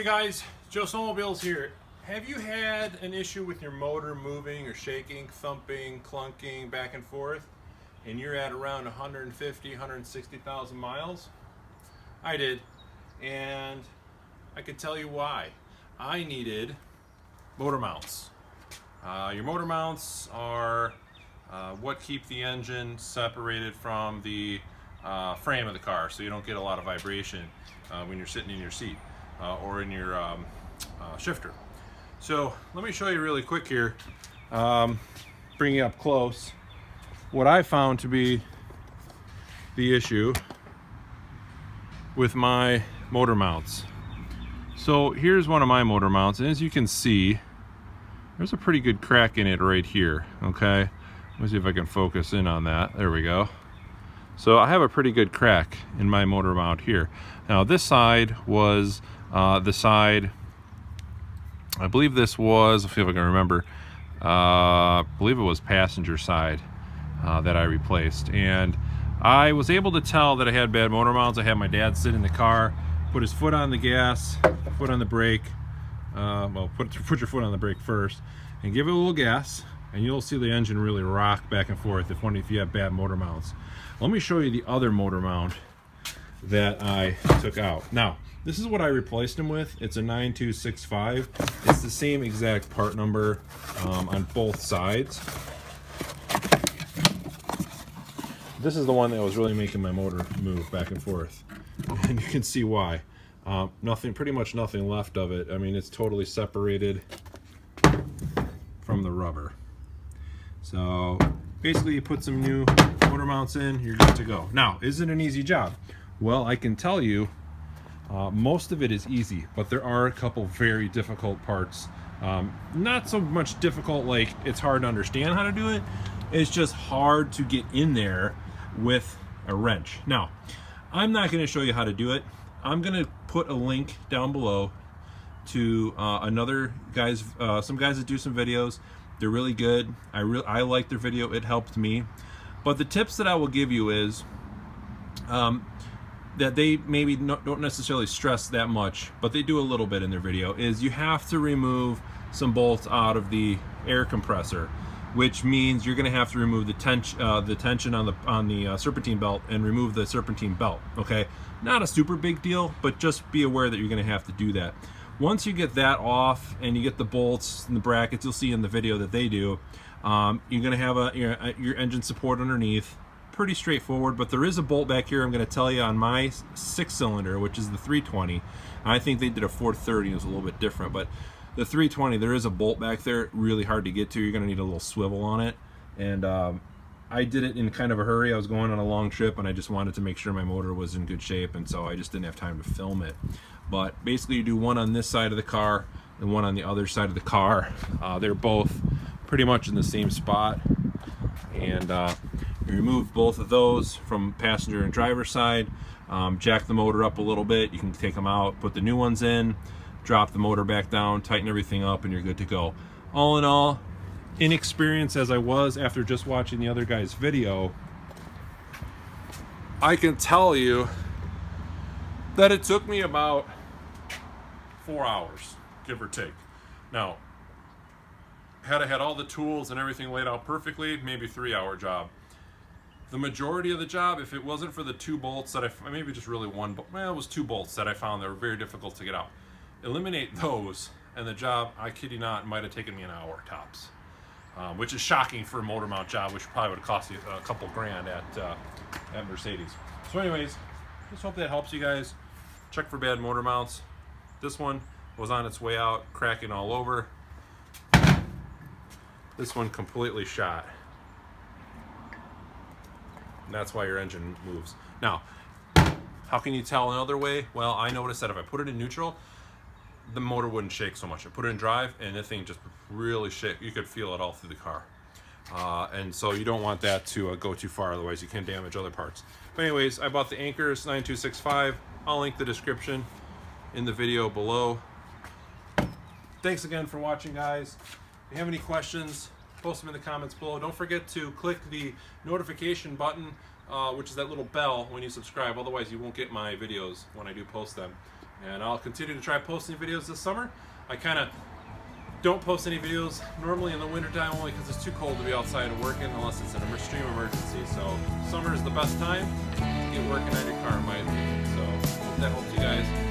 Hey guys, Joe Snowmobiles here. Have you had an issue with your motor moving or shaking, thumping, clunking back and forth, and you're at around 150, 160,000 miles? I did, and I could tell you why. I needed motor mounts. Your motor mounts are what keep the engine separated from the frame of the car, so you don't get a lot of vibration when you're sitting in your seat or in your shifter. So let me show you really quick here, bring you up close, what I found to be the issue with my motor mounts. So here's one of my motor mounts, and as you can see, there's a pretty good crack in it right here. Okay, let me see if I can focus in on that. There we go. So I have a pretty good crack in my motor mount here. Now this side was the side, I believe this was, let's see if I can remember, I believe it was passenger side that I replaced. And I was able to tell that I had bad motor mounts. I had my dad sit in the car, put his foot on the gas, foot on the brake, well, put your foot on the brake first, and give it a little gas, and you'll see the engine really rock back and forth if you have bad motor mounts. Let me show you the other motor mount that I took out. Now, this is what I replaced them with. It's a 9265. It's the same exact part number on both sides. This is the one that was really making my motor move back and forth, and you can see why. Pretty much nothing left of it. I mean, it's totally separated from the rubber. So basically you put some new motor mounts in, you're good to go. Now, is it an easy job? Well, I can tell you most of it is easy, but there are a couple very difficult parts. Not so much difficult like it's hard to understand how to do it, it's just hard to get in there with a wrench. Now, I'm not going to show you how to do it. I'm going to put a link down below to another guys, some guys that do some videos. They're really good. I like their video. It helped me. But the tips that I will give you is that they maybe don't necessarily stress that much, but they do a little bit in their video, is you have to remove some bolts out of the air compressor, which means you're going to have to remove the tension on the serpentine belt and remove the serpentine belt. Okay, not a super big deal, but just be aware that you're going to have to do that. Once you get that off and you get the bolts and the brackets, you'll see in the video that they do, you're going to have your engine support underneath. Pretty straightforward, but there is a bolt back here. I'm going to tell you on my 6-cylinder, which is the 320. I think they did a 430. It was a little bit different, but the 320, there is a bolt back there, really hard to get to. You're going to need a little swivel on it, and I did it in kind of a hurry. I was going on a long trip, and I just wanted to make sure my motor was in good shape, and so I just didn't have time to film it. But basically, you do one on this side of the car and one on the other side of the car. They're both pretty much in the same spot, and you remove both of those from passenger and driver side, jack the motor up a little bit. You can take them out, put the new ones in, drop the motor back down, tighten everything up, and you're good to go. All in all, inexperienced as I was after just watching the other guy's video, I can tell you that it took me about 4 hours, give or take. Now, had I had all the tools and everything laid out perfectly, maybe 3-hour job. The majority of the job, if it wasn't for the 2 bolts that maybe just really one, well, it was 2 bolts that I found that were very difficult to get out. Eliminate those, and the job, I kid you not, might have taken me an hour tops, which is shocking for a motor mount job, which probably would have cost you a couple grand at Mercedes. So anyways, just hope that helps you guys. Check for bad motor mounts. This one was on its way out, cracking all over. This one completely shot. And that's why your engine moves. Now, how can you tell another way? Well, I noticed that if I put it in neutral, the motor wouldn't shake so much. I put it in drive, and the thing just really shake. You could feel it all through the car. And so you don't want that to go too far, otherwise you can damage other parts. But anyways, I bought the Anchors 9265. I'll link the description in the video below. Thanks again for watching, guys. If you have any questions, post them in the comments below. Don't forget to click the notification button, which is that little bell when you subscribe. Otherwise, you won't get my videos when I do post them. And I'll continue to try posting videos this summer. I kind of don't post any videos normally in the wintertime only because it's too cold to be outside and working unless it's an extreme emergency. So summer is the best time to get working on your car in my opinion. So hope that helps you guys.